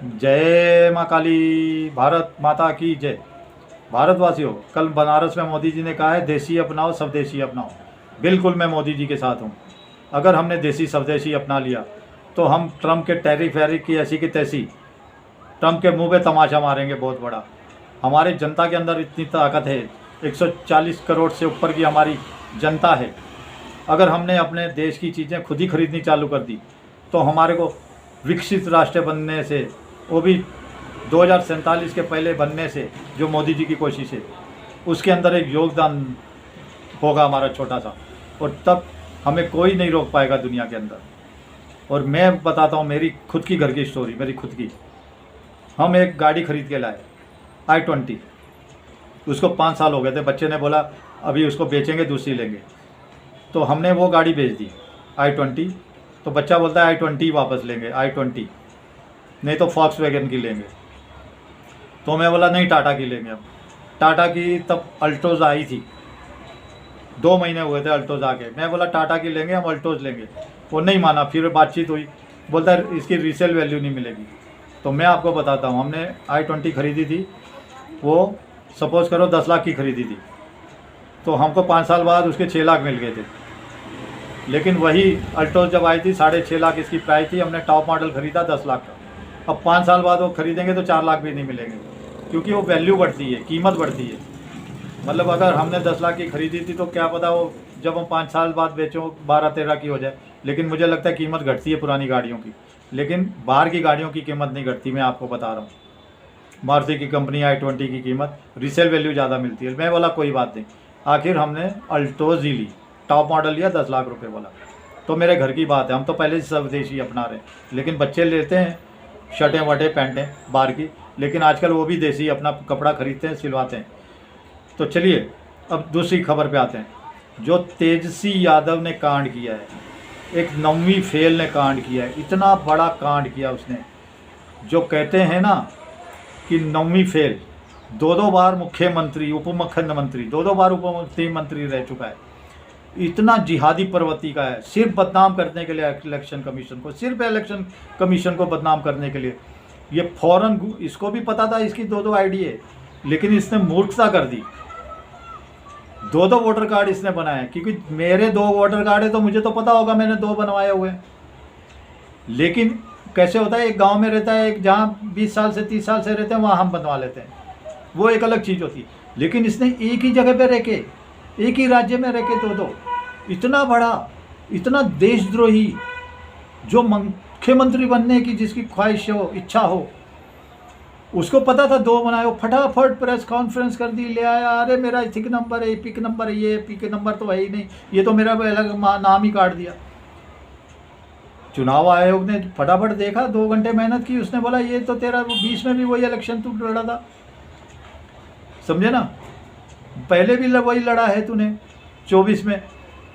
जय माँ काली, भारत माता की जय। भारतवासियों, कल बनारस में मोदी जी ने कहा है देसी अपनाओ स्वदेशी अपनाओ। बिल्कुल मैं मोदी जी के साथ हूँ। अगर हमने देसी स्वदेशी अपना लिया तो हम ट्रम्प के टैरिफ वैरिफ की ऐसी की तैसी ट्रम्प के मुंह पे तमाशा मारेंगे बहुत बड़ा। हमारी जनता के अंदर इतनी ताकत है, 140 करोड़ से ऊपर की हमारी जनता है। अगर हमने अपने देश की चीज़ें खुद ही खरीदनी चालू कर दी तो हमारे को विकसित राष्ट्र बनने से, वो भी 2047 के पहले बनने से, जो मोदी जी की कोशिश है उसके अंदर एक योगदान होगा हमारा छोटा सा, और तब हमें कोई नहीं रोक पाएगा दुनिया के अंदर। और मैं बताता हूँ मेरी खुद की घर की स्टोरी, मेरी खुद की। हम एक गाड़ी खरीद के लाए i20, उसको 5 साल हो गए थे। बच्चे ने बोला अभी उसको बेचेंगे, दूसरी लेंगे, तो हमने वो गाड़ी बेच दी i20। तो बच्चा बोलता है i20 वापस लेंगे, i20 नहीं तो फॉक्सवैगन की लेंगे। तो मैं बोला नहीं, टाटा की लेंगे। अब टाटा की तब अल्टोज आई थी, 2 महीने हुए थे अल्टोज आके। मैं बोला टाटा की लेंगे, हम अल्टोज लेंगे। वो नहीं माना, फिर बातचीत हुई, बोलता है इसकी रीसेल वैल्यू नहीं मिलेगी। तो मैं आपको बताता हूँ, हमने i20 खरीदी थी, वो सपोज़ करो 10 लाख की खरीदी थी, तो हमको 5 साल बाद उसके 6 लाख मिल गए थे। लेकिन वही अल्टोज जब आई थी 6.5 लाख इसकी प्राइस थी, हमने टॉप मॉडल खरीदा 10 लाख का। अब 5 साल बाद वो खरीदेंगे तो 4 लाख भी नहीं मिलेंगे, क्योंकि वो वैल्यू बढ़ती है, कीमत बढ़ती है। मतलब अगर हमने 10 लाख की खरीदी थी तो क्या पता वो जब हम 5 साल बाद बेचो 12-13 की हो जाए। लेकिन मुझे लगता है कीमत घटती है पुरानी गाड़ियों की, लेकिन बाहर की गाड़ियों की कीमत नहीं घटती। मैं आपको बता रहा हूँ, मारुति की कंपनी i20 की कीमत रीसेल वैल्यू ज़्यादा मिलती है। मैं बोला कोई बात नहीं, आखिर हमने अल्टोज ही ली, टॉप मॉडल लिया, 10 लाख रुपए वाला। तो मेरे घर की बात है, हम तो पहले से स्वदेशी अपना रहे हैं, लेकिन बच्चे लेते हैं शर्टें वटें पैंटें बाहर की, लेकिन आजकल वो भी देसी अपना कपड़ा खरीदते हैं, सिलवाते हैं। तो चलिए अब दूसरी खबर पे आते हैं। जो तेजस्वी यादव ने कांड किया है, एक नौवीं फेल ने कांड किया है, इतना बड़ा कांड किया उसने। जो कहते हैं ना कि नौवीं फेल, 2 बार मुख्यमंत्री, उप मुख्यमंत्री, 2 बार उप मुख्यमंत्री रह चुका है। इतना जिहादी प्रवृत्ति का है, सिर्फ बदनाम करने के लिए इलेक्शन कमीशन को, सिर्फ इलेक्शन कमीशन को बदनाम करने के लिए। ये फौरन, इसको भी पता था इसकी 2 आईडी है, लेकिन इसने मूर्खता कर दी। 2 वोटर कार्ड इसने बनाए, क्योंकि मेरे 2 वोटर कार्ड है तो मुझे तो पता होगा, मैंने 2 बनवाए हुए हैं। लेकिन कैसे होता है, एक गांव में रहता है, एक जहाँ 20 साल से 30 साल से रहते हैं वहाँ हम बनवा लेते हैं, वो एक अलग चीज़ होती है। लेकिन इसने एक ही जगह पे रह के, एक ही राज्य में रह के 2, इतना बड़ा, इतना देशद्रोही, जो मुख्यमंत्री बनने की जिसकी ख्वाहिश हो, इच्छा हो, उसको पता था 2 बनाए, वो फटाफट प्रेस कॉन्फ्रेंस कर दी, ले आया, अरे मेरा एथिक नंबर है, एपिक नंबर है, ये एपिक नंबर तो है ही नहीं, ये तो मेरा अलग नाम ही काट दिया। चुनाव आयोग ने फटाफट देखा, 2 घंटे मेहनत की, उसने बोला ये तो तेरा 20 में भी वही इलेक्शन तू लड़ा था, समझे ना, पहले भी वही लड़ा है तूने, 24 में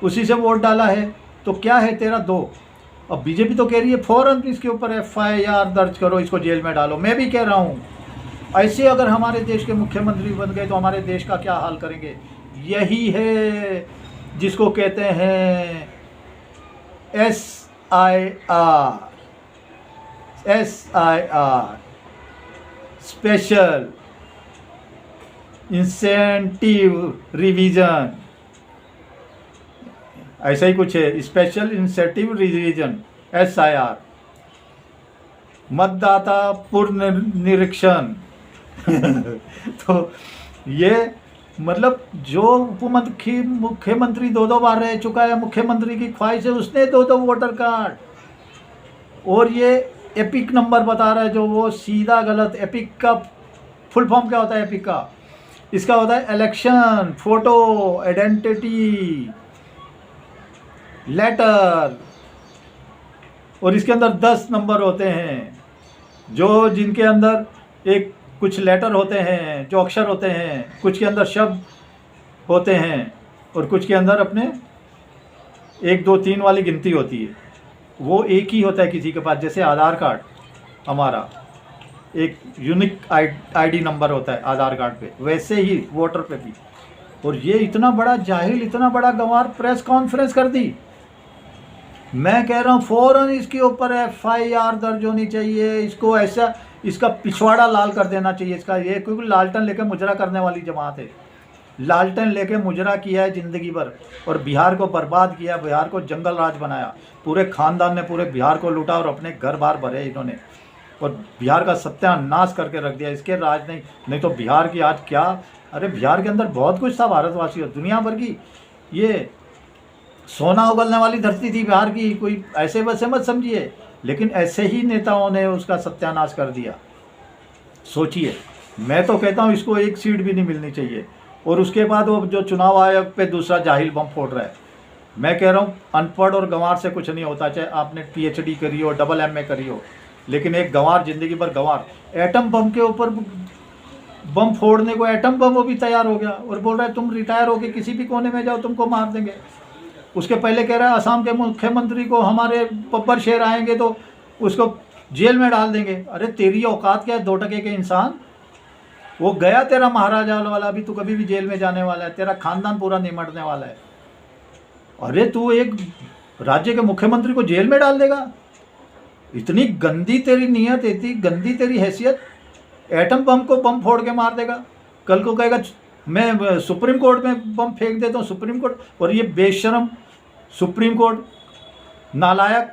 उसी से वोट डाला है, तो क्या है तेरा 2। अब बीजेपी तो कह रही है फौरन इसके ऊपर FIR दर्ज करो, इसको जेल में डालो। मैं भी कह रहा हूँ, ऐसे अगर हमारे देश के मुख्यमंत्री बन गए तो हमारे देश का क्या हाल करेंगे। यही है जिसको कहते हैं SIR, स्पेशल इंसेंटिव रिवीजन, ऐसा ही कुछ है, स्पेशल इंसेंटिव रिवीजन SIR, मतदाता पूर्ण निरीक्षण। तो ये मतलब जो मुख्यमंत्री 2 बार रह चुका है, मुख्यमंत्री की ख्वाहिश है, उसने 2 वोटर कार्ड, और ये एपिक नंबर बता रहा है जो वो सीधा गलत। एपिक का फुल फॉर्म क्या होता है? एपिक का इसका होता है इलेक्शन फोटो आइडेंटिटी लेटर, और इसके अंदर 10 नंबर होते हैं, जो जिनके अंदर एक कुछ लेटर होते हैं, जो अक्षर होते हैं, कुछ के अंदर शब्द होते हैं, और कुछ के अंदर अपने 1 2 3 वाली गिनती होती है। वो एक ही होता है किसी के पास, जैसे आधार कार्ड हमारा एक यूनिक आईडी नंबर होता है आधार कार्ड पे, वैसे ही वोटर पे भी। और ये इतना बड़ा जाहिल, इतना बड़ा गंवार प्रेस कॉन्फ्रेंस कर दी। मैं कह रहा हूँ फ़ौरन इसके ऊपर FIR दर्ज होनी चाहिए, इसको ऐसा इसका पिछवाड़ा लाल कर देना चाहिए इसका, ये क्योंकि लालटेन लेके मुजरा करने वाली जमात है। लालटेन लेके मुजरा किया है ज़िंदगी भर और बिहार को बर्बाद किया, बिहार को जंगल राज बनाया। पूरे खानदान ने पूरे बिहार को लूटा और अपने घर बार भरे इन्होंने, और बिहार का सत्यानाश करके रख दिया। इसके राज नहीं तो बिहार की आज क्या, अरे बिहार के अंदर बहुत कुछ था भारतवासियों, दुनिया भर की ये सोना उगलने वाली धरती थी बिहार की, कोई ऐसे वैसे मत समझिए, लेकिन ऐसे ही नेताओं ने उसका सत्यानाश कर दिया। सोचिए, मैं तो कहता हूँ इसको एक सीट भी नहीं मिलनी चाहिए। और उसके बाद वो जो चुनाव आयोग पे दूसरा जाहिल बम फोड़ रहा है। मैं कह रहा हूँ अनपढ़ और गंवार से कुछ नहीं होता, चाहे आपने PhD करी हो, डबल MA करी हो, लेकिन एक गंवार जिंदगी भर गंवार एटम बम के ऊपर बम फोड़ने को, एटम बम वो भी तैयार हो गया और बोल रहा है तुम रिटायर होके किसी भी कोने में जाओ तुमको मार देंगे। उसके पहले कह रहा है असम के मुख्यमंत्री को हमारे बब्बर शेर आएंगे तो उसको जेल में डाल देंगे। अरे तेरी औकात क्या है 2 टके के इंसान? वो गया तेरा महाराजा वाला, अभी तू कभी भी जेल में जाने वाला है, तेरा खानदान पूरा निमटने वाला है। अरे तू एक राज्य के मुख्यमंत्री को जेल में डाल देगा? इतनी गंदी तेरी नीयत, इतनी गंदी तेरी हैसियत। एटम बम को बम फोड़ के मार देगा, कल को कहेगा मैं सुप्रीम कोर्ट में बम फेंक देता हूँ, सुप्रीम कोर्ट। और ये बेशरम सुप्रीम कोर्ट, नालायक,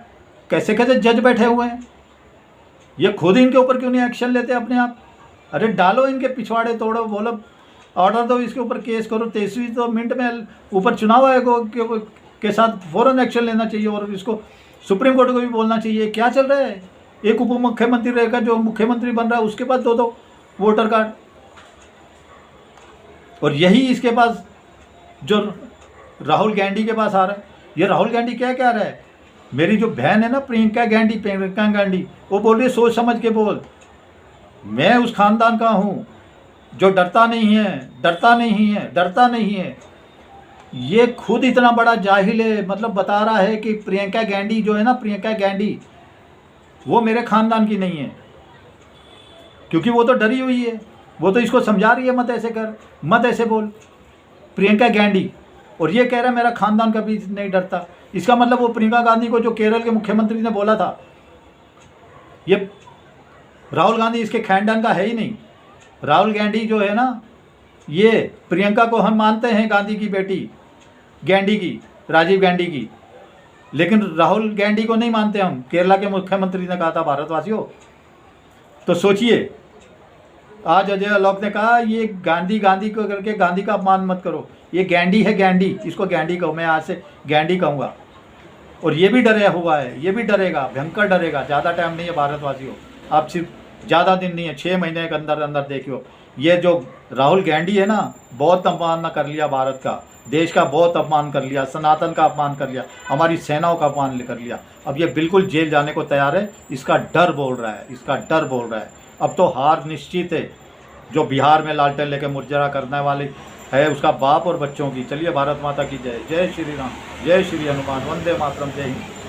कैसे कैसे जज बैठे हुए हैं, ये खुद इनके ऊपर क्यों नहीं एक्शन लेते अपने आप? अरे डालो इनके पिछवाड़े तोड़ो, बोलो ऑर्डर दो, इसके ऊपर केस करो। 23वीं तो मिनट में ऊपर चुनाव आयोग के साथ फ़ौरन एक्शन लेना चाहिए और इसको सुप्रीम कोर्ट को भी बोलना चाहिए क्या चल रहा है। एक उप मुख्यमंत्री रहेगा, जो मुख्यमंत्री बन रहा है उसके पास 2-2 वोटर कार्ड, और यही इसके पास जो राहुल गांधी के पास आ रहा है। ये राहुल गांधी क्या कह रहा है, मेरी जो बहन है ना प्रियंका गांधी, वो बोल रही है सोच समझ के बोल। मैं उस खानदान का हूँ जो डरता नहीं है। ये खुद इतना बड़ा जाहिल है, मतलब बता रहा है कि प्रियंका गांधी जो है ना, प्रियंका गांधी वो मेरे खानदान की नहीं है, क्योंकि वो तो डरी हुई है। वो तो इसको समझा रही है मत ऐसे कर, मत ऐसे बोल, प्रियंका गांधी। और ये कह रहा है मेरा खानदान कभी नहीं डरता। इसका मतलब वो प्रियंका गांधी को जो केरल के मुख्यमंत्री ने बोला था, ये राहुल गांधी इसके खानदान का है ही नहीं। राहुल गांधी जो है ना, ये प्रियंका को हम मानते हैं गांधी की बेटी, गांधी की, राजीव गांधी की, लेकिन राहुल गांधी को नहीं मानते हम। केरला के मुख्यमंत्री ने कहा था भारतवासियों। तो सोचिए, आज अजय आलोक ने कहा ये गांधी को करके गांधी का अपमान मत करो, ये गांधी है, गांधी, इसको गांधी कहो, मैं आज से गांधी कहूँगा। और ये भी डरा हुआ है, ये भी डरेगा, भयंकर डरेगा। ज़्यादा टाइम नहीं है भारतवासियों, आप सिर्फ ज़्यादा दिन नहीं है, 6 महीने के अंदर अंदर देखियो। ये जो राहुल गांधी है ना, बहुत अपमान कर लिया भारत का, देश का बहुत अपमान कर लिया, सनातन का अपमान कर लिया, हमारी सेनाओं का अपमान कर लिया। अब ये बिल्कुल जेल जाने को तैयार है, इसका डर बोल रहा है, अब तो हार निश्चित है। जो बिहार में लालटेन लेकर मुजरा करने वाली है उसका बाप और बच्चों की। चलिए, भारत माता की जय। जय श्री राम, जय श्री हनुमान, वंदे मातरम, जय हिंद।